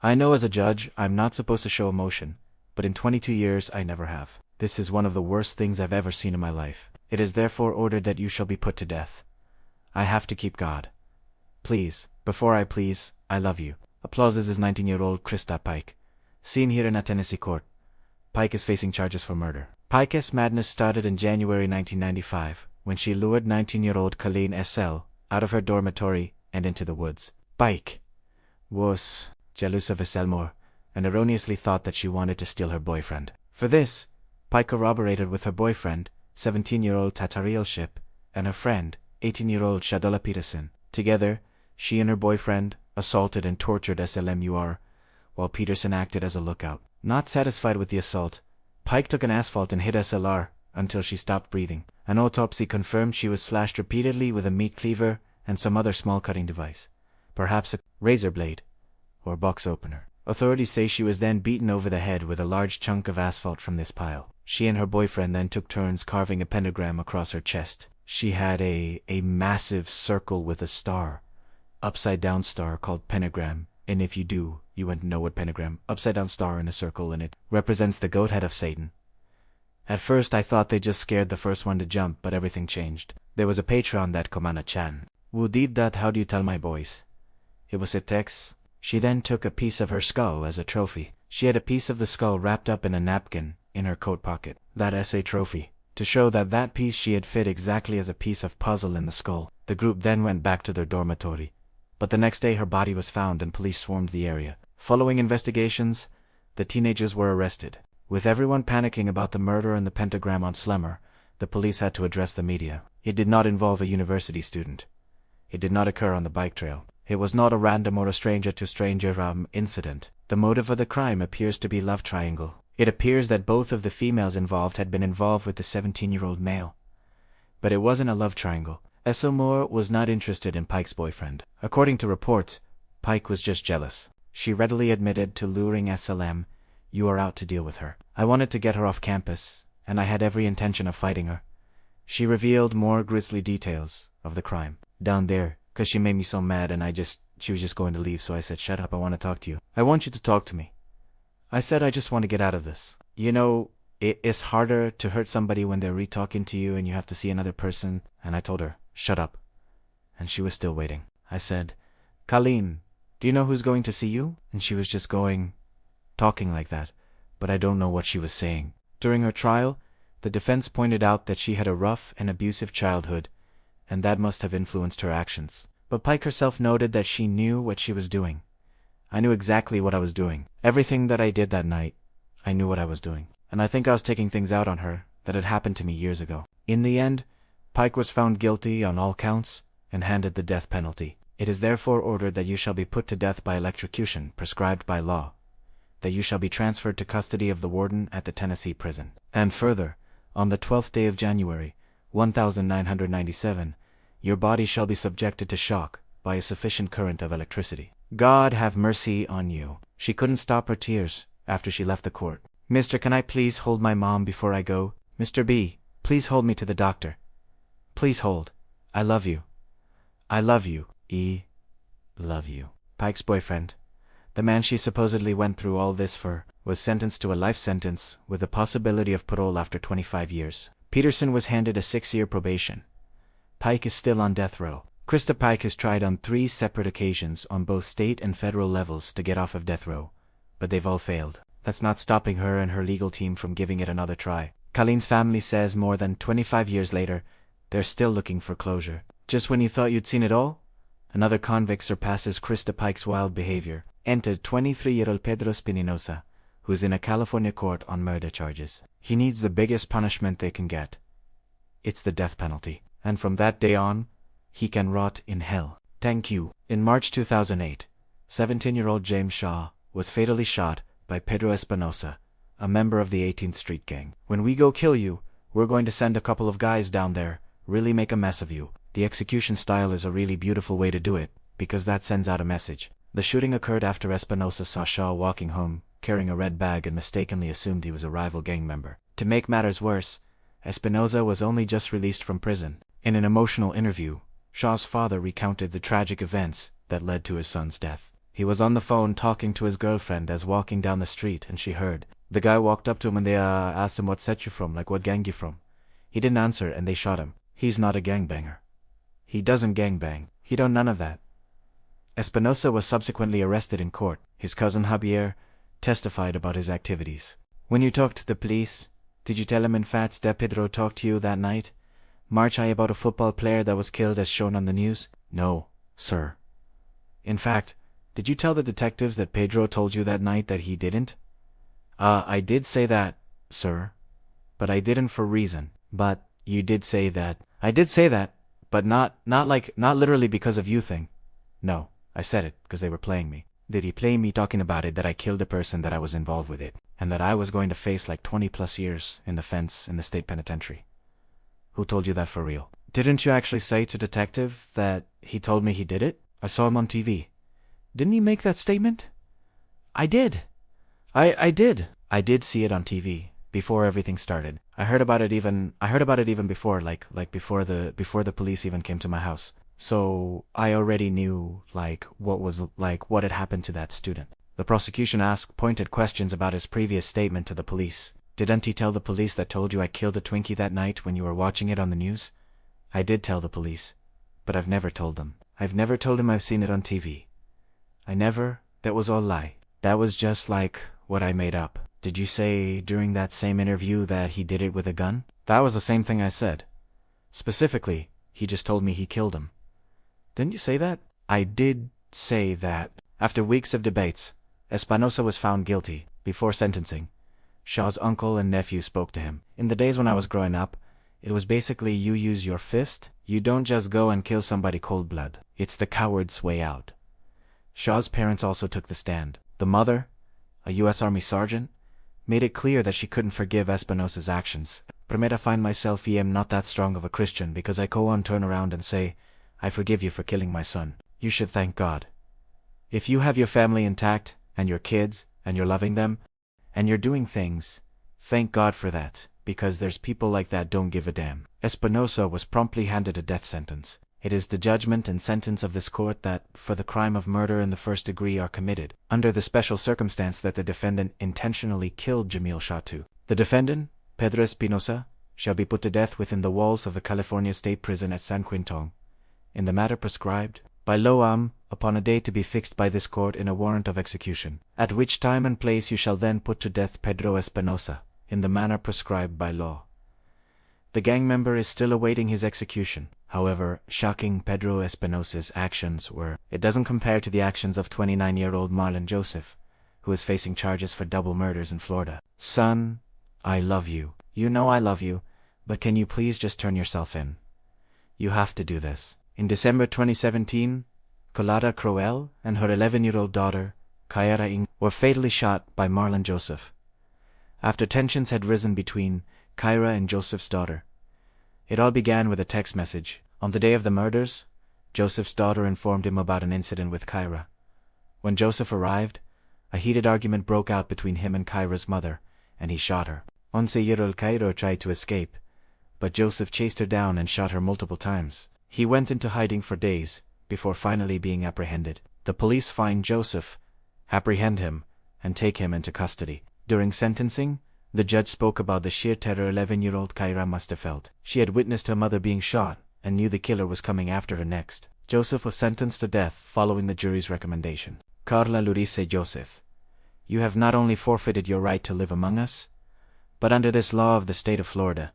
I know as a judge I'm not supposed to show emotion, but in 22 years I never have. This is one of the worst things I've ever seen in my life. It is therefore ordered that you shall be put to death. I have to keep God. Please, before I please, I love you. Applauses is 19-year-old Krista Pike. Seen here in a Tennessee court. Pike is facing charges for murder. Pike's madness started in January 1995, when she lured 19-year-old Colleen Sull out of her dormitory and into the woods. Pike was jealous of Elmore and erroneously thought that she wanted to steal her boyfriend. For this, Pike corroborated with her boyfriend, 17-year-old Tatariel Ship, and her friend, 18-year-old Shadola Peterson. Together, she and her boyfriend assaulted and tortured SLMUR, while Peterson acted as a lookout. Not satisfied with the assault, Pike took an asphalt and hit SLR until she stopped breathing. An autopsy confirmed she was slashed repeatedly with a meat cleaver and some other small cutting device, perhaps a razor blade or box opener. Authorities say she was then beaten over the head with a large chunk of asphalt from this pile. She and her boyfriend then took turns carving a pentagram across her chest. She had a massive circle with a star, upside-down star called pentagram, and if you do, you wouldn't know what pentagram, upside-down star in a circle, and it represents the goat head of Satan. At first I thought they just scared the first one to jump, but everything changed. There was a Patreon that Komana-chan. Who did that? How do you tell my boys? It was a text. She then took a piece of her skull as a trophy. She had a piece of the skull wrapped up in a napkin in her coat pocket. That as a trophy, to show that that piece she had fit exactly as a piece of puzzle in the skull. The group then went back to their dormitory. But the next day her body was found and police swarmed the area. Following investigations, the teenagers were arrested. With everyone panicking about the murder and the pentagram on Slemmer, the police had to address the media. It did not involve a university student. It did not occur on the bike trail. It was not a random or a stranger-to-stranger incident. The motive of the crime appears to be love triangle. It appears that both of the females involved had been involved with the 17-year-old male. But it wasn't a love triangle. Esselmore was not interested in Pike's boyfriend. According to reports, Pike was just jealous. She readily admitted to luring SLM, "You are out to deal with her. I wanted to get her off campus, and I had every intention of fighting her." She revealed more grisly details of the crime. "Down there, 'cause she made me so mad and she was just going to leave, so I said, 'Shut up, I want to talk to you. I want you to talk to me.' I said, 'I just want to get out of this.' You know, it is harder to hurt somebody when they're re-talking to you and you have to see another person, and I told her, 'Shut up.' And she was still waiting. I said, 'Colleen, do you know who's going to see you?' And she was just talking like that, but I don't know what she was saying. During her trial, the defense pointed out that she had a rough and abusive childhood, and that must have influenced her actions. But Pike herself noted that she knew what she was doing. I knew exactly what I was doing. Everything that I did that night, I knew what I was doing. And I think I was taking things out on her that had happened to me years ago. In the end, Pike was found guilty on all counts and handed the death penalty. It is therefore ordered that you shall be put to death by electrocution prescribed by law, that you shall be transferred to custody of the warden at the Tennessee prison. And further, on the 12th day of January, 1997, your body shall be subjected to shock by a sufficient current of electricity. God have mercy on you." She couldn't stop her tears after she left the court. "Mister, can I please hold my mom before I go? Mr. B, please hold me to the doctor. Please hold. I love you. I love you. Love you." Pike's boyfriend, the man she supposedly went through all this for, was sentenced to a life sentence with the possibility of parole after 25 years. Peterson was handed a 6-year probation. Pike is still on death row. Krista Pike has tried on 3 separate occasions on both state and federal levels to get off of death row, but they've all failed. That's not stopping her and her legal team from giving it another try. Colleen's family says more than 25 years later, they're still looking for closure. Just when you thought you'd seen it all, another convict surpasses Krista Pike's wild behavior. Enter 23-year-old Pedro Spinoza, who's in a California court on murder charges. He needs the biggest punishment they can get. It's the death penalty. And from that day on, he can rot in hell. Thank you. In March 2008, 17-year-old James Shaw was fatally shot by Pedro Espinosa, a member of the 18th Street Gang. "When we go kill you, we're going to send a couple of guys down there, really make a mess of you." The execution style is a really beautiful way to do it, because that sends out a message. The shooting occurred after Espinosa saw Shaw walking home, carrying a red bag, and mistakenly assumed he was a rival gang member. To make matters worse, Espinosa was only just released from prison. In an emotional interview, Shaw's father recounted the tragic events that led to his son's death. He was on the phone talking to his girlfriend as walking down the street, and she heard. The guy walked up to him and they asked him what set you from, like what gang you from. He didn't answer and they shot him. He's not a gangbanger. He doesn't gangbang. He don't none of that. Espinosa was subsequently arrested in court. His cousin Javier testified about his activities. When you talked to the police, did you tell him in fact that Pedro talked to you that night? March I about a football player that was killed as shown on the news? No, sir. In fact, did you tell the detectives that Pedro told you that night that he didn't? I did say that, sir. But I didn't for reason. But you did say that. I did say that, but not literally because of you thing. No, I said it because they were playing me. Did he play me talking about it that I killed the person that I was involved with it, and that I was going to face like 20+ years in the fence in the state penitentiary? Who told you that for real? Didn't you actually say to detective that he told me he did it? I saw him on TV. Didn't he make that statement? I did. I did. I did see it on TV before everything started. I heard about it even before, like before the police even came to my house. So I already knew what had happened to that student. The prosecution asked pointed questions about his previous statement to the police. Didn't he tell the police that told you I killed the Twinkie that night when you were watching it on the news? I did tell the police, but I've never told them. I've never told him I've seen it on TV. That was all lie. That was just like what I made up. Did you say during that same interview that he did it with a gun? That was the same thing I said. Specifically, he just told me he killed him. Didn't you say that? I did say that. After weeks of debates, Espinosa was found guilty. Before sentencing, Shaw's uncle and nephew spoke to him. In the days when I was growing up, it was basically you use your fist. You don't just go and kill somebody cold blood. It's the coward's way out. Shaw's parents also took the stand. The mother, a U.S. Army sergeant, made it clear that she couldn't forgive Espinosa's actions. Permit I find myself am not that strong of a Christian because I go on turn around and say, I forgive you for killing my son. You should thank God. If you have your family intact, and your kids, and you're loving them, and you're doing things, thank God for that, because there's people like that don't give a damn. Espinosa was promptly handed a death sentence. It is the judgment and sentence of this court that, for the crime of murder in the first degree are committed, under the special circumstance that the defendant intentionally killed Jamil Shatu. The defendant, Pedro Espinosa, shall be put to death within the walls of the California State Prison at San Quinton, in the matter prescribed by law upon a date to be fixed by this court in a warrant of execution, at which time and place you shall then put to death Pedro Espinosa, in the manner prescribed by law. The gang member is still awaiting his execution. However, shocking Pedro Espinosa's actions were, it doesn't compare to the actions of 29-year-old Marlon Joseph, who is facing charges for double murders in Florida. Son, I love you. You know I love you, but can you please just turn yourself in? You have to do this. In December 2017, Colada Crowell and her 11-year-old daughter, Kyra Ing, were fatally shot by Marlon Joseph. After tensions had risen between Kyra and Joseph's daughter, it all began with a text message. On the day of the murders, Joseph's daughter informed him about an incident with Kyra. When Joseph arrived, a heated argument broke out between him and Kyra's mother, and he shot her. 11-year-old Kyra tried to escape, but Joseph chased her down and shot her multiple times. He went into hiding for days, before finally being apprehended. The police find Joseph, apprehend him, and take him into custody. During sentencing, the judge spoke about the sheer terror 11-year-old Kyra must have felt. She had witnessed her mother being shot, and knew the killer was coming after her next. Joseph was sentenced to death following the jury's recommendation. Carla Lurice Joseph, you have not only forfeited your right to live among us, but under this law of the state of Florida,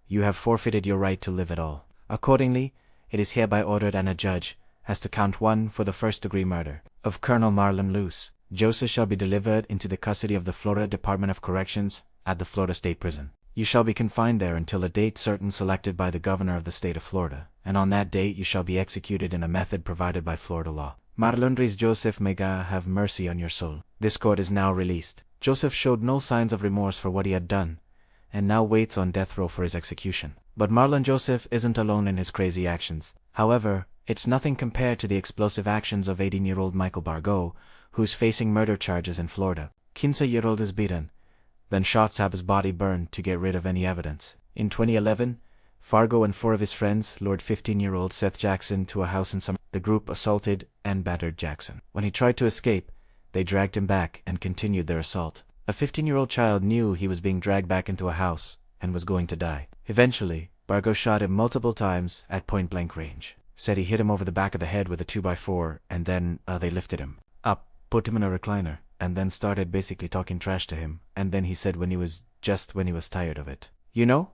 you have forfeited your right to live at all. Accordingly, it is hereby ordered and a judge has to count 1 for the first-degree murder of Colonel Marlon Luce. Joseph shall be delivered into the custody of the Florida Department of Corrections at the Florida State Prison. You shall be confined there until a date certain selected by the governor of the state of Florida, and on that date you shall be executed in a method provided by Florida law. Marlon Ruiz Joseph, may God have mercy on your soul. This court is now released. Joseph showed no signs of remorse for what he had done, and now waits on death row for his execution. But Marlon Joseph isn't alone in his crazy actions. However, it's nothing compared to the explosive actions of 18-year-old Michael Bargo, who's facing murder charges in Florida. 15-year-old is beaten, then shots have his body burned to get rid of any evidence. In 2011, Fargo and 4 of his friends lured 15-year-old Seth Jackson to a house in Summer. The group assaulted and battered Jackson. When he tried to escape, they dragged him back and continued their assault. A 15-year-old child knew he was being dragged back into a house and was going to die. Eventually, Bargo shot him multiple times at point-blank range. Said he hit him over the back of the head with a 2x4, and then they lifted him up, put him in a recliner, and then started basically talking trash to him, and then he said when he was tired of it. You know?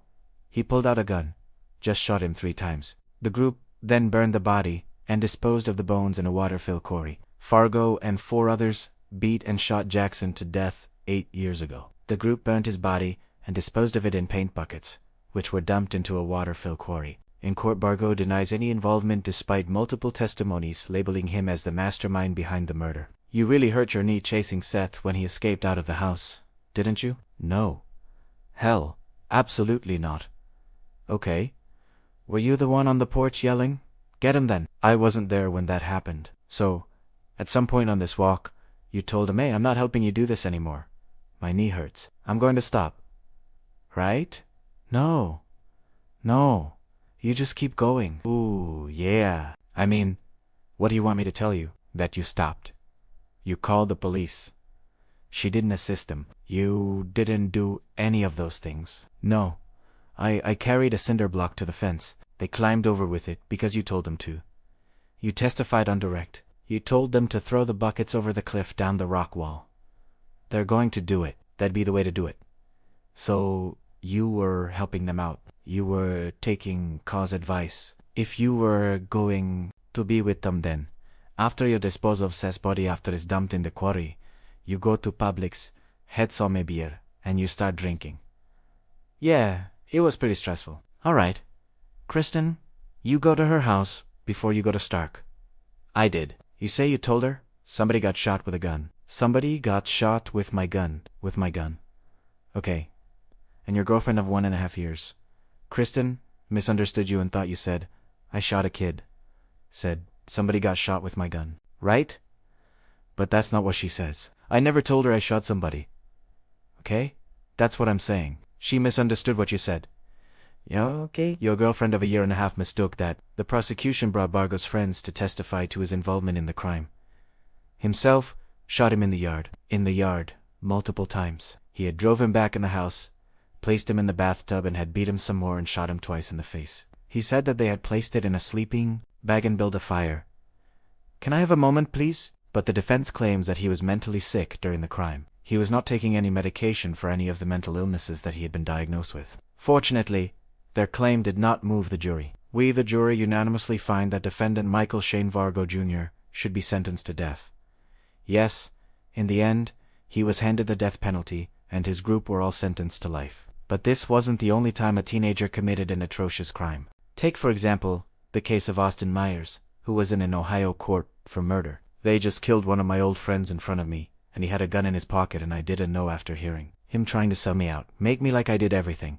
He pulled out a gun, just shot him 3 times. The group then burned the body and disposed of the bones in a water-filled quarry. Fargo and 4 others beat and shot Jackson to death 8 years ago. The group burnt his body and disposed of it in paint buckets, which were dumped into a water-filled quarry. In court, Bargo denies any involvement despite multiple testimonies labeling him as the mastermind behind the murder. You really hurt your knee chasing Seth when he escaped out of the house, didn't you? No. Hell, absolutely not. Okay. Were you the one on the porch yelling? Get him then. I wasn't there when that happened. So, at some point on this walk, you told him, hey, I'm not helping you do this anymore. My knee hurts. I'm going to stop. Right? No. No. You just keep going. Ooh, yeah. I mean, what do you want me to tell you? That you stopped. You called the police. She didn't assist him. You didn't do any of those things. No. I carried a cinder block to the fence. They climbed over with it because you told them to. You testified on direct. You told them to throw the buckets over the cliff down the rock wall. They're going to do it. That'd be the way to do it. So, you were helping them out. You were taking cause advice. If you were going to be with them then, after you dispose of Seth's body after it's dumped in the quarry, you go to Publix, head some beer, and you start drinking. Yeah, it was pretty stressful. Alright. Kristen, you go to her house before you go to Stark. I did. You say you told her? Somebody got shot with a gun. Somebody got shot with my gun. With my gun. Okay. And your girlfriend of 1.5 years. Kristen misunderstood you and thought you said, I shot a kid. Said, somebody got shot with my gun. Right? But that's not what she says. I never told her I shot somebody. Okay? That's what I'm saying. She misunderstood what you said. Yeah, okay. Your girlfriend of 1.5 years mistook that. The prosecution brought Bargo's friends to testify to his involvement in the crime. Himself shot him in the yard. In the yard. Multiple times. He had drove him back in the house, placed him in the bathtub and had beat him some more and shot him twice in the face. He said that they had placed it in a sleeping bag and built a fire. Can I have a moment, please? But the defense claims that he was mentally sick during the crime. He was not taking any medication for any of the mental illnesses that he had been diagnosed with. Fortunately, their claim did not move the jury. We, the jury, unanimously find that defendant Michael Shane Vargo Jr. should be sentenced to death. Yes, in the end, he was handed the death penalty, and his group were all sentenced to life. But this wasn't the only time a teenager committed an atrocious crime. Take, for example, the case of Austin Myers, who was in an Ohio court for murder. They just killed one of my old friends in front of me, and he had a gun in his pocket and I didn't know after hearing him trying to sell me out. Make me like I did everything.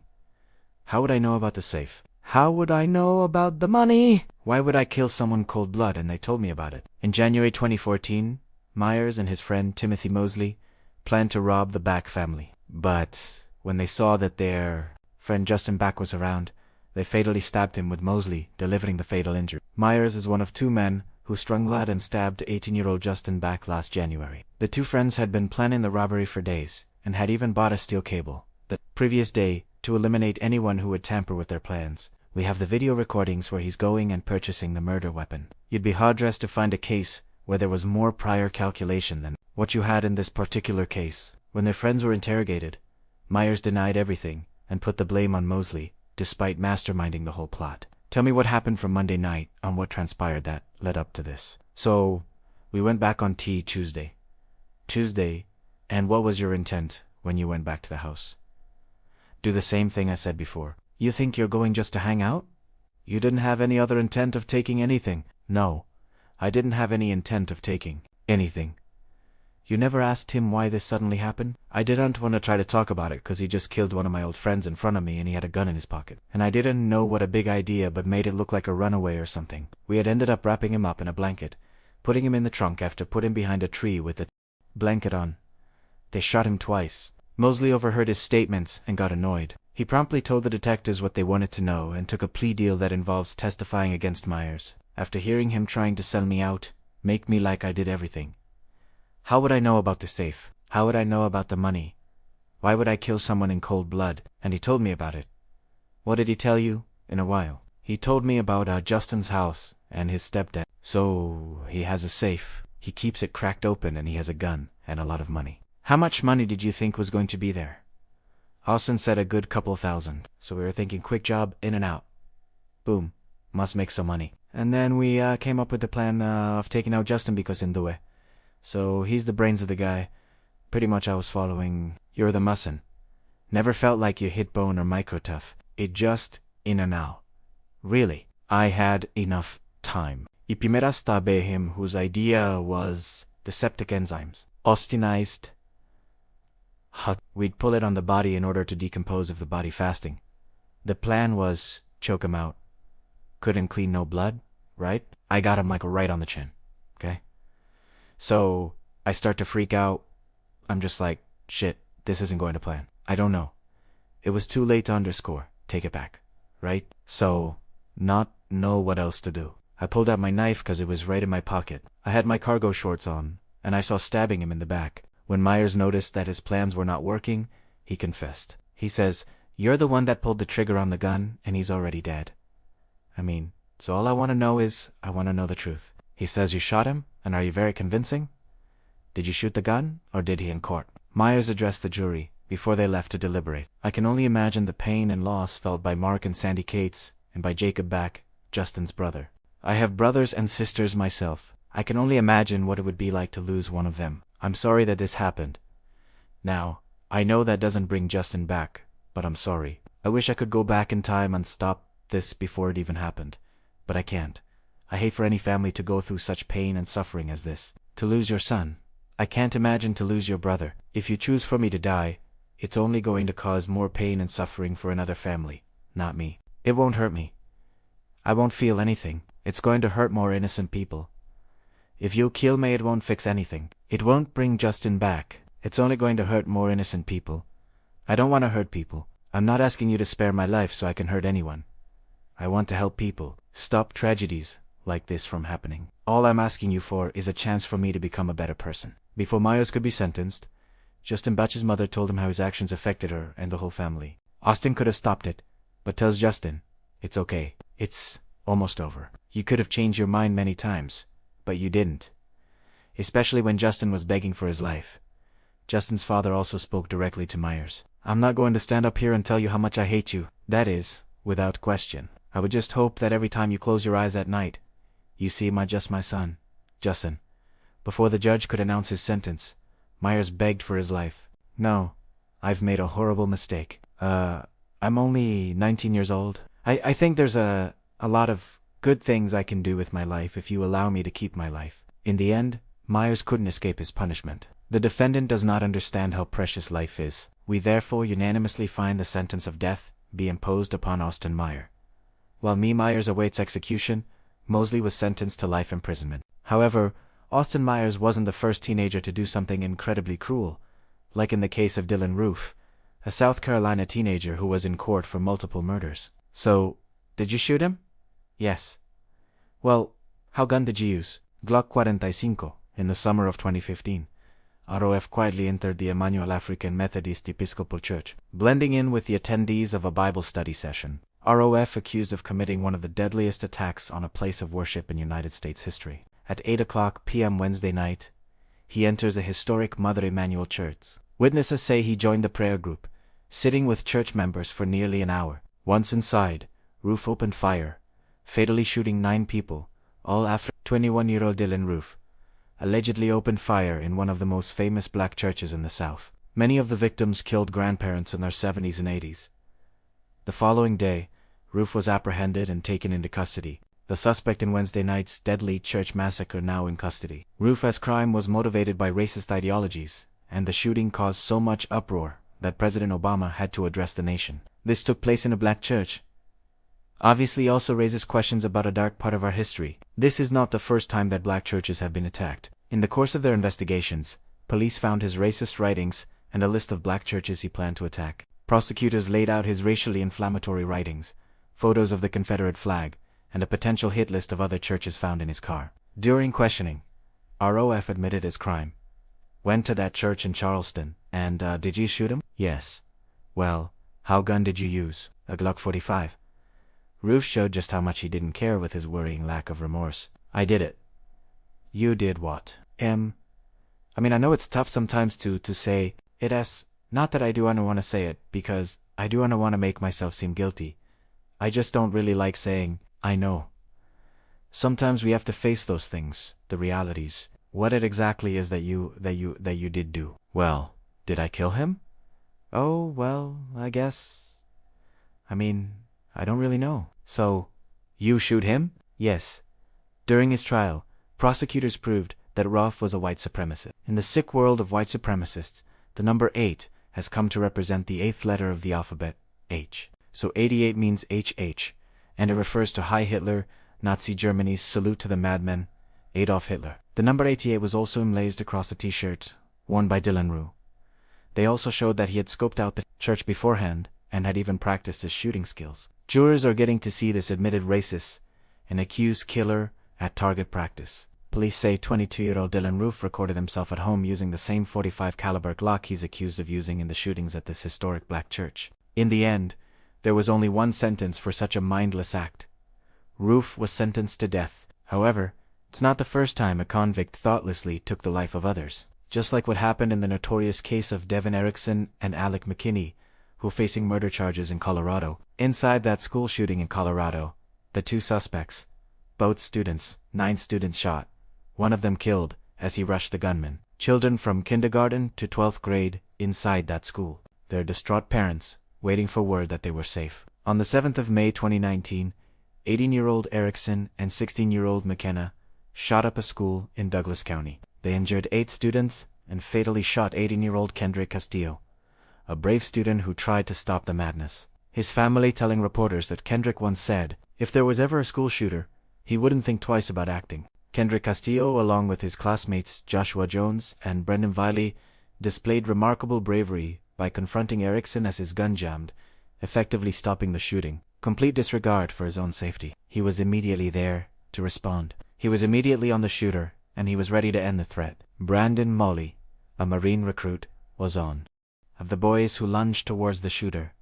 How would I know about the safe? How would I know about the money? Why would I kill someone cold blood and they told me about it? In January 2014, Myers and his friend Timothy Mosley planned to rob the Back family. But when they saw that their friend Justin Back was around, they fatally stabbed him with Mosley, delivering the fatal injury. Myers is one of 2 men who strangled and stabbed 18-year-old Justin Back last January. The 2 friends had been planning the robbery for days, and had even bought a steel cable the previous day to eliminate anyone who would tamper with their plans. We have the video recordings where he's going and purchasing the murder weapon. You'd be hard-dressed to find a case where there was more prior calculation than what you had in this particular case. When their friends were interrogated, Myers denied everything and put the blame on Mosley, despite masterminding the whole plot. Tell me what happened from Monday night on what transpired that led up to this. So, we went back on Tuesday. And what was your intent when you went back to the house? Do the same thing I said before. You think you're going just to hang out? You didn't have any other intent of taking anything. No, I didn't have any intent of taking anything. You never asked him why this suddenly happened? I didn't want to try to talk about it because he just killed one of my old friends in front of me and he had a gun in his pocket. And I didn't know what a big idea but made it look like a runaway or something. We had ended up wrapping him up in a blanket, putting him in the trunk after put him behind a tree with the blanket on. They shot him twice. Mosley overheard his statements and got annoyed. He promptly told the detectives what they wanted to know and took a plea deal that involves testifying against Myers. After hearing him trying to sell me out, Make me like I did everything. How would I know about the safe? How would I know about the money? Why would I kill someone in cold blood? And he told me about it. What did he tell you? In a while. He told me about Justin's house and his stepdad. So, he has a safe. He keeps it cracked open and he has a gun and a lot of money. How much money did you think was going to be there? Austin said a good couple thousand. So we were thinking quick job, in and out. Boom. Must make some money. And then we came up with the plan of taking out Justin because in the way. So he's the brains of the guy. Pretty much I was following. You're the mussin'. Never felt like you hit bone or micro-tough. It just in and out. Really. I had enough time. Ipimera stabehim, whose idea was the septic enzymes. Austinized. We'd pull it on the body in order to decompose of the body fasting. The plan was choke him out. Couldn't clean no blood, right? I got him like right on the chin, okay? So I start to freak out. I'm just like, shit, this isn't going to plan. I don't know. It was too late to underscore. Take it back, right? So, not know what else to do. I pulled out my knife because it was right in my pocket. I had my cargo shorts on, and I saw stabbing him in the back. When Myers noticed that his plans were not working, he confessed. He says, "You're the one that pulled the trigger on the gun, and he's already dead." I mean, so all I want to know is, I want to know the truth. He says you shot him, and are you very convincing? Did you shoot the gun, or did he in court? Myers addressed the jury before they left to deliberate. I can only imagine the pain and loss felt by Mark and Sandy Cates, and by Jacob Back, Justin's brother. I have brothers and sisters myself. I can only imagine what it would be like to lose one of them. I'm sorry that this happened. Now, I know that doesn't bring Justin back, but I'm sorry. I wish I could go back in time and stop this before it even happened. But I can't. I hate for any family to go through such pain and suffering as this. To lose your son. I can't imagine to lose your brother. If you choose for me to die, it's only going to cause more pain and suffering for another family, not me. It won't hurt me. I won't feel anything. It's going to hurt more innocent people. If you kill me, it won't fix anything. It won't bring Justin back. It's only going to hurt more innocent people. I don't want to hurt people. I'm not asking you to spare my life so I can hurt anyone. I want to help people. Stop tragedies like this from happening. All I'm asking you for is a chance for me to become a better person. Before Myers could be sentenced, Justin Batch's mother told him how his actions affected her and the whole family. Austin could have stopped it, but tells Justin, it's okay. It's almost over. You could have changed your mind many times, but you didn't. Especially when Justin was begging for his life. Justin's father also spoke directly to Myers. I'm not going to stand up here and tell you how much I hate you. That is, without question. I would just hope that every time you close your eyes at night, you see just my son, Justin. Before the judge could announce his sentence, Myers begged for his life. No, I've made a horrible mistake. I'm only 19 years old. I think there's a lot of good things I can do with my life if you allow me to keep my life. In the end, Myers couldn't escape his punishment. The defendant does not understand how precious life is. We therefore unanimously find the sentence of death be imposed upon Austin Myers. While Myers awaits execution, Mosley was sentenced to life imprisonment. However, Austin Myers wasn't the first teenager to do something incredibly cruel, like in the case of Dylan Roof, a South Carolina teenager who was in court for multiple murders. So, did you shoot him? Yes. Well, how gun did you use? Glock 45 in the summer of 2015. ROF quietly entered the Emmanuel African Methodist Episcopal Church, blending in with the attendees of a Bible study session. ROF accused of committing one of the deadliest attacks on a place of worship in United States history. At 8:00 p.m. Wednesday night, he enters a historic Mother Emanuel Church. Witnesses say he joined the prayer group, sitting with church members for nearly an hour. Once inside, Roof opened fire, fatally shooting 9 people, all after 21-year-old Dylan Roof allegedly opened fire in one of the most famous black churches in the South. Many of the victims killed grandparents in their 70s and 80s. The following day, Roof was apprehended and taken into custody. The suspect in Wednesday night's deadly church massacre now in custody. Roof's crime was motivated by racist ideologies, and the shooting caused so much uproar that President Obama had to address the nation. This took place in a black church. Obviously also raises questions about a dark part of our history. This is not the first time that black churches have been attacked. In the course of their investigations, police found his racist writings and a list of black churches he planned to attack. Prosecutors laid out his racially inflammatory writings, photos of the Confederate flag, and a potential hit list of other churches found in his car. During questioning, ROF admitted his crime. Went to that church in Charleston, and did you shoot him? Yes. Well, how gun did you use? A Glock 45. Roof showed just how much he didn't care with his worrying lack of remorse. I did it. You did what? I mean, I know it's tough sometimes to say it as, not that I do want to say it, because I do want to make myself seem guilty. I just don't really like saying, I know. Sometimes we have to face those things, the realities. What it exactly is that you did do. Well, did I kill him? Oh, well, I guess. I mean, I don't really know. So, you shoot him? Yes. During his trial, prosecutors proved that Ruff was a white supremacist. In the sick world of white supremacists, the number 8 has come to represent the 8th letter of the alphabet, H. So 88 means HH, and it refers to Heil Hitler, Nazi Germany's salute to the madman, Adolf Hitler. The number 88 was also emblazoned across a t-shirt worn by Dylan Rue. They also showed that he had scoped out the church beforehand and had even practiced his shooting skills. Jurors are getting to see this admitted racist and accused killer at target practice. Police say 22-year-old Dylan Roof recorded himself at home using the same .45 caliber Glock he's accused of using in the shootings at this historic black church. In the end, there was only one sentence for such a mindless act. Roof was sentenced to death. However, it's not the first time a convict thoughtlessly took the life of others. Just like what happened in the notorious case of Devin Erickson and Alec McKinney, who are facing murder charges in Colorado. Inside that school shooting in Colorado, the 2 suspects, both students, 9 students shot. One of them killed as he rushed the gunman. Children from kindergarten to 12th grade inside that school. Their distraught parents waiting for word that they were safe. On the 7th of May 2019, 18-year-old Erickson and 16-year-old McKenna shot up a school in Douglas County. They injured 8 students and fatally shot 18-year-old Kendrick Castillo, a brave student who tried to stop the madness. His family telling reporters that Kendrick once said, if there was ever a school shooter, he wouldn't think twice about acting. Kendrick Castillo, along with his classmates Joshua Jones and Brendan Viley, displayed remarkable bravery by confronting Erickson as his gun jammed, effectively stopping the shooting. Complete disregard for his own safety. He was immediately there to respond. He was immediately on the shooter, and he was ready to end the threat. Brandon Molly, a Marine recruit, was on. Of the boys who lunged towards the shooter,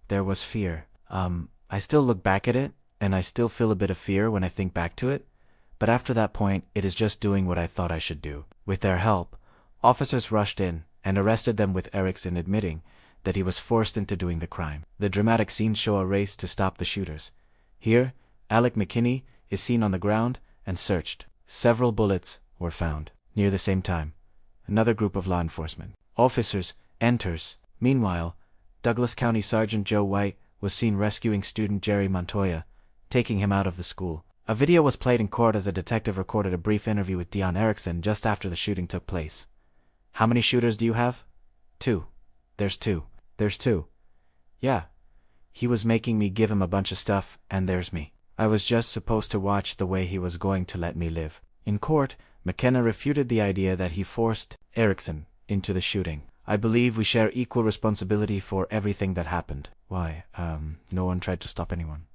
there was fear. I still look back at it, and I still feel a bit of fear when I think back to it, but after that point, it is just doing what I thought I should do. With their help, officers rushed in and arrested them, with Erickson admitting that he was forced into doing the crime. The dramatic scenes show a race to stop the shooters. Here, Alec McKinney is seen on the ground and searched. Several bullets were found. Near the same time, another group of law enforcement officers enters. Meanwhile, Douglas County Sergeant Joe White was seen rescuing student Jerry Montoya, taking him out of the school. A video was played in court as a detective recorded a brief interview with Dion Erickson just after the shooting took place. How many shooters do you have? 2. There's 2. There's 2. Yeah. He was making me give him a bunch of stuff, and there's me. I was just supposed to watch the way he was going to let me live. In court, McKenna refuted the idea that he forced Erickson into the shooting. I believe we share equal responsibility for everything that happened. Why? No one tried to stop anyone.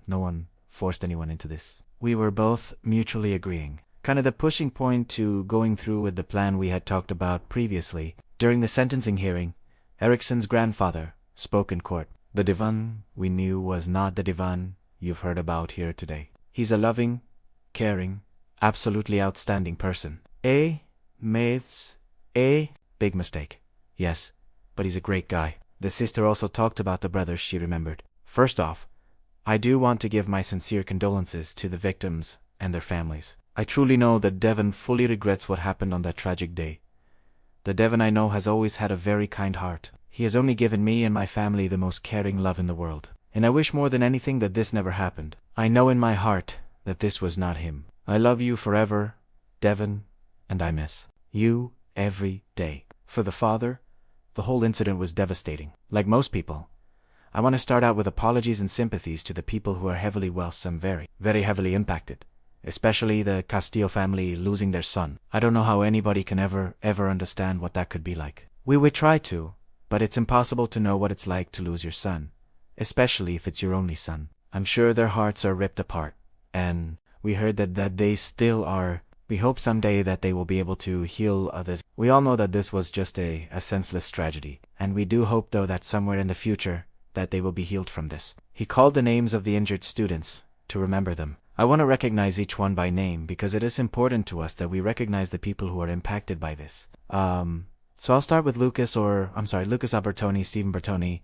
No one forced anyone into this. We were both mutually agreeing. Kind of the pushing point to going through with the plan we had talked about previously. During the sentencing hearing, Erickson's grandfather spoke in court. The Divan we knew was not the Divan you've heard about here today. He's a loving, caring, absolutely outstanding person. Mates, big mistake. Yes, but he's a great guy. The sister also talked about the brothers she remembered. First off, I do want to give my sincere condolences to the victims and their families. I truly know that Devin fully regrets what happened on that tragic day. The Devin I know has always had a very kind heart. He has only given me and my family the most caring love in the world. And I wish more than anything that this never happened. I know in my heart that this was not him. I love you forever, Devin, and I miss you every day. For the father, the whole incident was devastating. Like most people, I want to start out with apologies and sympathies to the people who are heavily, well, some very, very heavily impacted. Especially the Castillo family losing their son. I don't know how anybody can ever understand what that could be like. We would try to, but it's impossible to know what it's like to lose your son. Especially if it's your only son. I'm sure their hearts are ripped apart. And we heard that they still are We hope someday that they will be able to heal others. We all know that this was just a senseless tragedy, and we do hope though that somewhere in the future that they will be healed from this. He called the names of the injured students to remember them. I want to recognize each one by name because it is important to us that we recognize the people who are impacted by this. So I'll start with Lucas Albertoni, Stephen Bertoni,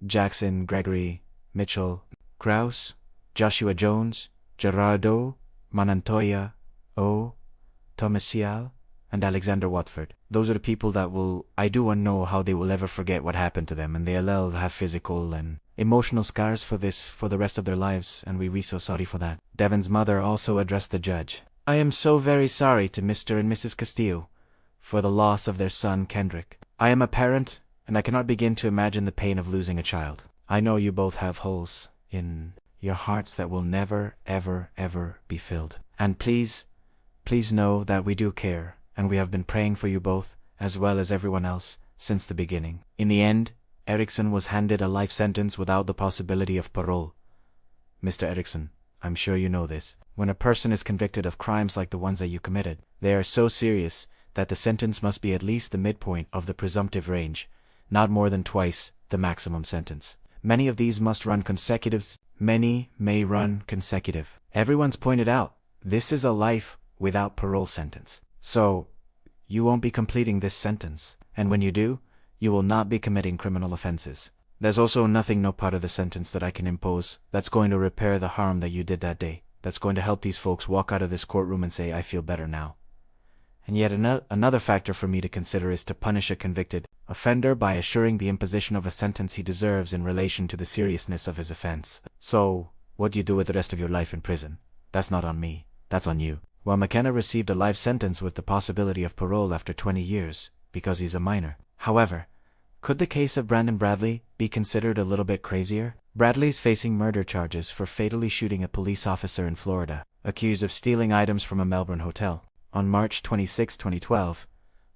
Jackson, Gregory, Mitchell, Kraus, Joshua Jones, Gerardo, Manantoya, Tomasial, and Alexander Watford. Those are the people that I do not know how they will ever forget what happened to them, and they'll have physical and emotional scars for this for the rest of their lives, and we're so sorry for that. Devin's mother also addressed the judge. I am so very sorry to Mr. and Mrs. Castillo for the loss of their son Kendrick. I am a parent, and I cannot begin to imagine the pain of losing a child. I know you both have holes in your hearts that will never, ever, ever be filled. And please know that we do care, and we have been praying for you both, as well as everyone else, since the beginning. In the end, Erickson was handed a life sentence without the possibility of parole. Mr. Erickson, I'm sure you know this. When a person is convicted of crimes like the ones that you committed, they are so serious that the sentence must be at least the midpoint of the presumptive range, not more than twice the maximum sentence. Many of these must run consecutive. Many may run consecutive. Everyone's pointed out, this is a life without parole sentence. So, you won't be completing this sentence, and when you do, you will not be committing criminal offenses. There's also no part of the sentence that I can impose that's going to repair the harm that you did that day, that's going to help these folks walk out of this courtroom and say, I feel better now. And yet another factor for me to consider is to punish a convicted offender by assuring the imposition of a sentence he deserves in relation to the seriousness of his offense. So, what do you do with the rest of your life in prison? That's not on me, that's on you. Well, McKenna received a life sentence with the possibility of parole after 20 years, because he's a minor. However, could the case of Brandon Bradley be considered a little bit crazier? Bradley's facing murder charges for fatally shooting a police officer in Florida, accused of stealing items from a Melbourne hotel. On March 26, 2012,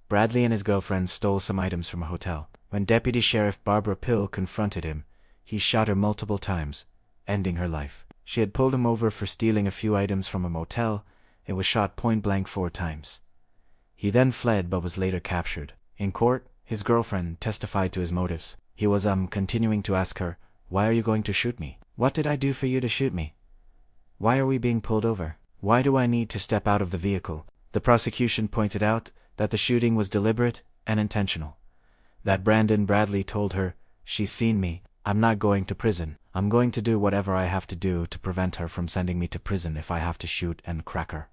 Bradley and his girlfriend stole some items from a hotel. When Deputy Sheriff Barbara Pill confronted him, he shot her multiple times, ending her life. She had pulled him over for stealing a few items from a motel and was shot point-blank 4 times. He then fled but was later captured. In court, his girlfriend testified to his motives. He was continuing to ask her, why are you going to shoot me? What did I do for you to shoot me? Why are we being pulled over? Why do I need to step out of the vehicle? The prosecution pointed out that the shooting was deliberate and intentional. That Brandon Bradley told her, she's seen me, I'm not going to prison. I'm going to do whatever I have to do to prevent her from sending me to prison if I have to shoot and crack her.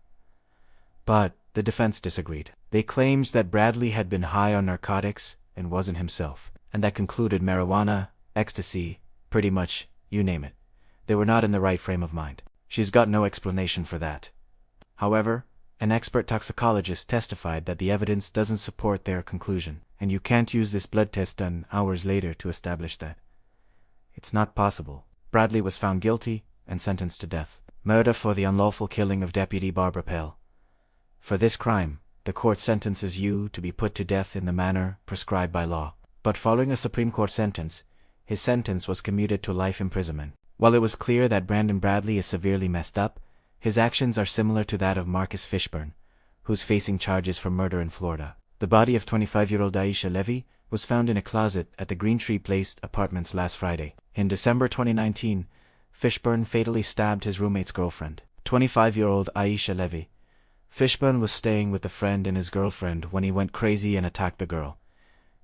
But the defense disagreed. They claimed that Bradley had been high on narcotics and wasn't himself, and that concluded marijuana, ecstasy, pretty much, you name it. They were not in the right frame of mind. She's got no explanation for that. However, an expert toxicologist testified that the evidence doesn't support their conclusion, and you can't use this blood test done hours later to establish that. It's not possible. Bradley was found guilty and sentenced to death. Murder for the unlawful killing of Deputy Barbara Pell. For this crime, the court sentences you to be put to death in the manner prescribed by law. But following a Supreme Court sentence, his sentence was commuted to life imprisonment. While it was clear that Brandon Bradley is severely messed up, his actions are similar to that of Marcus Fishburne, who's facing charges for murder in Florida. The body of 25-year-old Aisha Levy was found in a closet at the Green Tree Place apartments last Friday. In December 2019, Fishburne fatally stabbed his roommate's girlfriend, 25-year-old Aisha Levy. Fishburne was staying with a friend and his girlfriend when he went crazy and attacked the girl.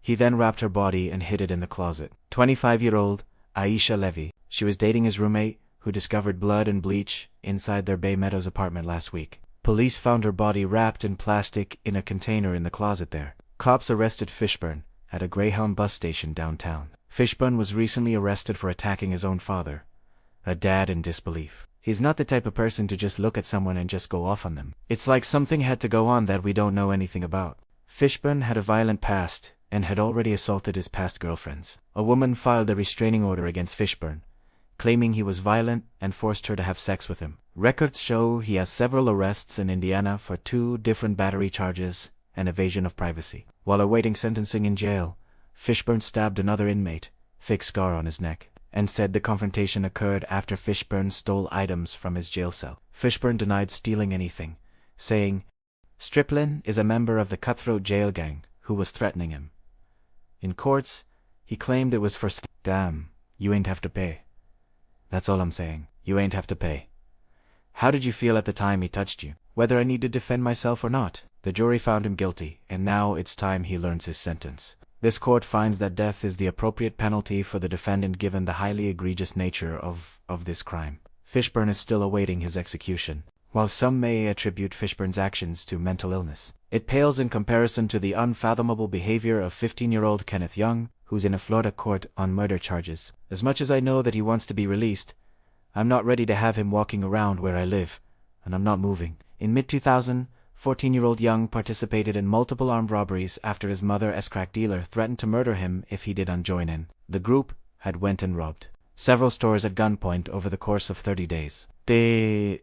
He then wrapped her body and hid it in the closet. 25-year-old Aisha Levy. She was dating his roommate, who discovered blood and bleach inside their Bay Meadows apartment last week. Police found her body wrapped in plastic in a container in the closet there. Cops arrested Fishburne at a Greyhound bus station downtown. Fishburne was recently arrested for attacking his own father, a dad in disbelief. He's not the type of person to just look at someone and just go off on them. It's like something had to go on that we don't know anything about. Fishburne had a violent past and had already assaulted his past girlfriends. A woman filed a restraining order against Fishburne, claiming he was violent and forced her to have sex with him. Records show he has several arrests in Indiana for 2 different battery charges and evasion of privacy. While awaiting sentencing in jail, Fishburne stabbed another inmate, fake scar on his neck, and said the confrontation occurred after Fishburne stole items from his jail cell. Fishburne denied stealing anything, saying, Striplin is a member of the cutthroat jail gang who was threatening him. In courts, he claimed it was for damn, you ain't have to pay. That's all I'm saying. You ain't have to pay. How did you feel at the time he touched you? Whether I need to defend myself or not? The jury found him guilty, and now it's time he learns his sentence. This court finds that death is the appropriate penalty for the defendant given the highly egregious nature of this crime. Fishburne is still awaiting his execution. While some may attribute Fishburne's actions to mental illness, it pales in comparison to the unfathomable behavior of 15-year-old Kenneth Young, who's in a Florida court on murder charges. As much as I know that he wants to be released, I'm not ready to have him walking around where I live, and I'm not moving. In mid-2000, 14-year-old Young participated in multiple armed robberies after his mother, as crack dealer, threatened to murder him if he didn't join in. The group had went and robbed several stores at gunpoint over the course of 30 days. The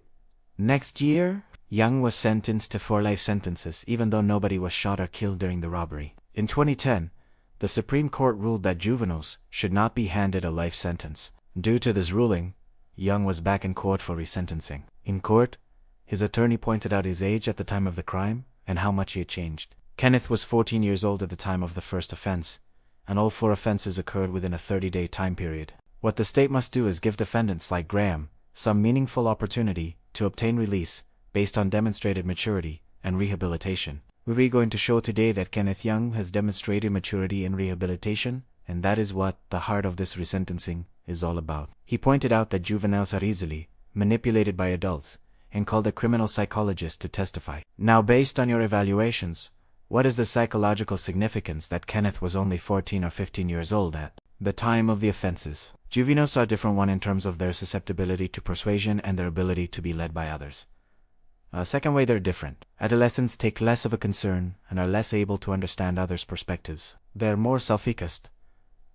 next year, Young was sentenced to 4 life sentences, even though nobody was shot or killed during the robbery. In 2010, the Supreme Court ruled that juveniles should not be handed a life sentence. Due to this ruling, Young was back in court for resentencing. In court, his attorney pointed out his age at the time of the crime and how much he had changed. Kenneth was 14 years old at the time of the first offense, and all 4 offenses occurred within a 30-day time period. What the state must do is give defendants like Graham some meaningful opportunity to obtain release based on demonstrated maturity and rehabilitation. We're going to show today that Kenneth Young has demonstrated maturity and rehabilitation, and that is what the heart of this resentencing is all about. He pointed out that juveniles are easily manipulated by adults and called a criminal psychologist to testify. Now, based on your evaluations, what is the psychological significance that Kenneth was only 14 or 15 years old at the time of the offenses? Juveniles are different one in terms of their susceptibility to persuasion and their ability to be led by others. Second way, they're different. Adolescents take less of a concern and are less able to understand others' perspectives. They're more self-focused.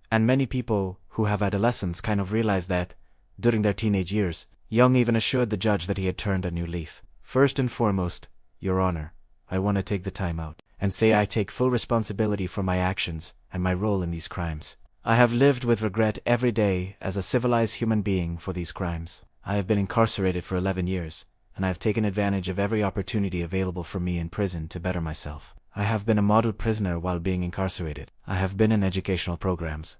And many people who have adolescents kind of realize that, during their teenage years, Young even assured the judge that he had turned a new leaf. First and foremost, Your Honor, I want to take the time out and say I take full responsibility for my actions and my role in these crimes. I have lived with regret every day as a civilized human being for these crimes. I have been incarcerated for 11 years, and I have taken advantage of every opportunity available for me in prison to better myself. I have been a model prisoner while being incarcerated. I have been in educational programs.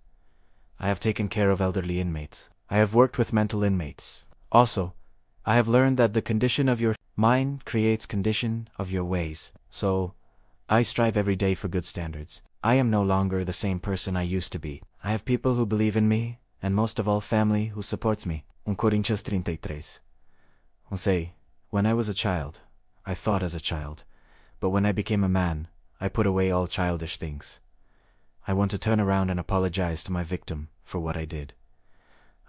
I have taken care of elderly inmates. I have worked with mental inmates. Also, I have learned that the condition of your mind creates condition of your ways. So, I strive every day for good standards. I am no longer the same person I used to be. I have people who believe in me, and most of all family who supports me. Coríntios 33. Say, when I was a child, I thought as a child, but when I became a man, I put away all childish things. I want to turn around and apologize to my victim for what I did.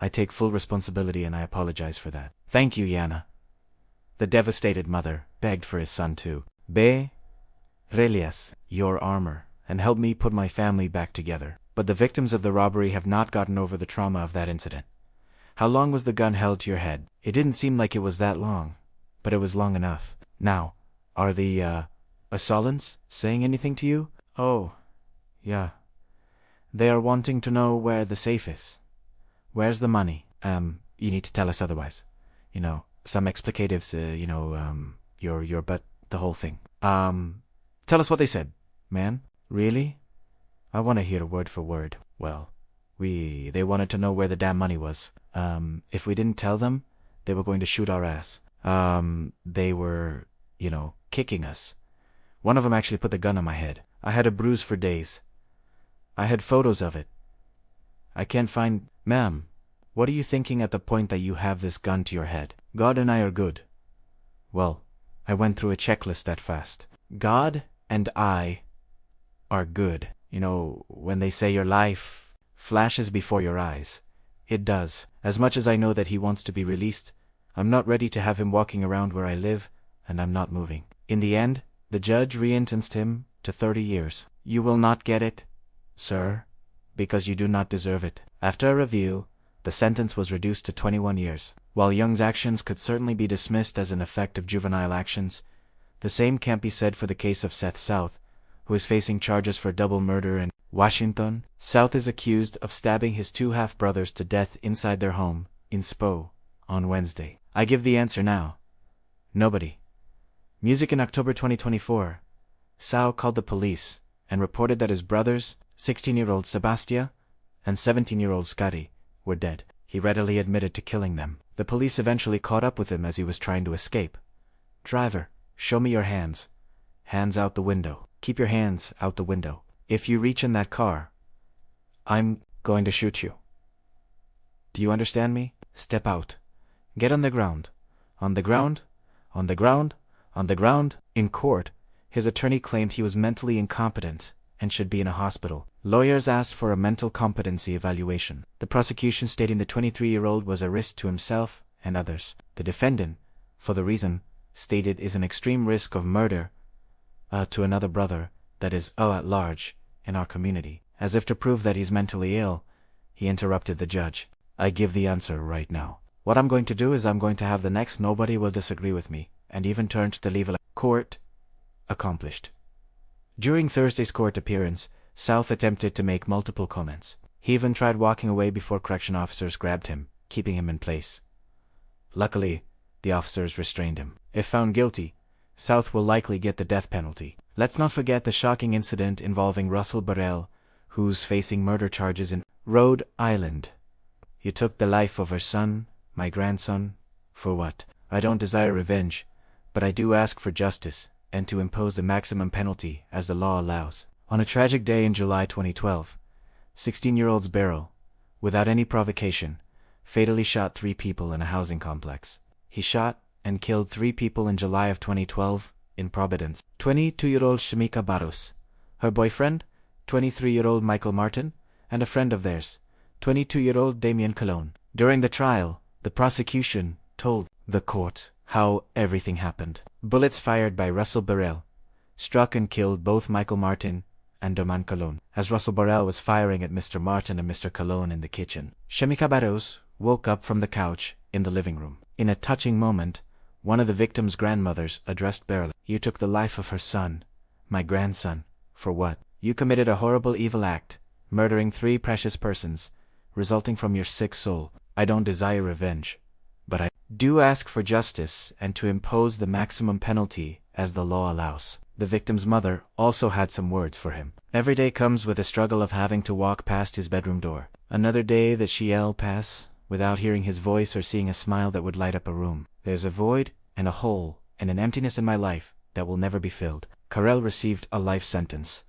I take full responsibility and I apologize for that. Thank you, Yana. The devastated mother begged for his son to be relias your armor and help me put my family back together. But the victims of the robbery have not gotten over the trauma of that incident. How long was the gun held to your head? It didn't seem like it was that long, but it was long enough. Now, are the assailants saying anything to you? Oh, yeah. They are wanting to know where the safe is. Where's the money? You need to tell us otherwise. Some explicatives, your but the whole thing. Tell us what they said, man. Really? I want to hear word for word. Well, they wanted to know where the damn money was. If we didn't tell them, they were going to shoot our ass. They were, kicking us. One of them actually put the gun on my head. I had a bruise for days. I had photos of it. I can't find... Ma'am, what are you thinking at the point that you have this gun to your head? God and I are good. Well, I went through a checklist that fast. God and I are good. When they say your life flashes before your eyes, it does. As much as I know that he wants to be released, I'm not ready to have him walking around where I live, and I'm not moving. In the end, the judge re-sentenced him to 30 years. You will not get it, sir, because you do not deserve it. After a review, the sentence was reduced to 21 years. While Young's actions could certainly be dismissed as an effect of juvenile actions, the same can't be said for the case of Seth South, who is facing charges for double murder in Washington. South is accused of stabbing his 2 half-brothers to death inside their home in Spo on Wednesday. I give the answer now. Nobody. Music in October 2024. Sull called the police and reported that his brothers, 16-year-old Sebastia and 17-year-old Scotty, were dead. He readily admitted to killing them. The police eventually caught up with him as he was trying to escape. "Driver, show me your hands. Hands out the window. Keep your hands out the window. If you reach in that car, I'm going to shoot you. Do you understand me? Step out. Get on the ground. On the ground. On the ground. On the ground." In court, his attorney claimed he was mentally incompetent and should be in a hospital. Lawyers asked for a mental competency evaluation. The prosecution stating the 23-year-old was a risk to himself and others. The defendant, for the reason stated, is an extreme risk of murder to another brother that is at large in our community. As if to prove that he's mentally ill, he interrupted the judge. "I give the answer right now. What I'm going to do is I'm going to have the next nobody will disagree with me, and even turn to the legal court." Accomplished. During Thursday's court appearance, South attempted to make multiple comments. He even tried walking away before correction officers grabbed him, keeping him in place. Luckily, the officers restrained him. If found guilty, South will likely get the death penalty. Let's not forget the shocking incident involving Russell Burrell, who's facing murder charges in Rhode Island. "You took the life of our son, my grandson, for what? I don't desire revenge, but I do ask for justice and to impose the maximum penalty as the law allows." On a tragic day in July 2012, 16-year-old Burrell, without any provocation, fatally shot 3 people in a housing complex. He shot and killed 3 people in July of 2012 in Providence. 22-year-old Shamika Barros, her boyfriend, 23-year-old Michael Martin, and a friend of theirs, 22-year-old Damian Colleen. During the trial, the prosecution told the court how everything happened. Bullets fired by Russell Burrell struck and killed both Michael Martin and Damian Colleen, as Russell Burrell was firing at Mr. Martin and Mr. Colleen in the kitchen. Shamika Barros woke up from the couch in the living room. In a touching moment, one of the victim's grandmothers addressed Burrell. "You took the life of her son, my grandson, for what? You committed a horrible evil act, murdering 3 precious persons, resulting from your sick soul. I don't desire revenge, but I do ask for justice and to impose the maximum penalty as the law allows." The victim's mother also had some words for him. "Every day comes with the struggle of having to walk past his bedroom door. Another day that she'll pass without hearing his voice or seeing a smile that would light up a room. There's a void and a hole and an emptiness in my life that will never be filled." Carell received a life sentence.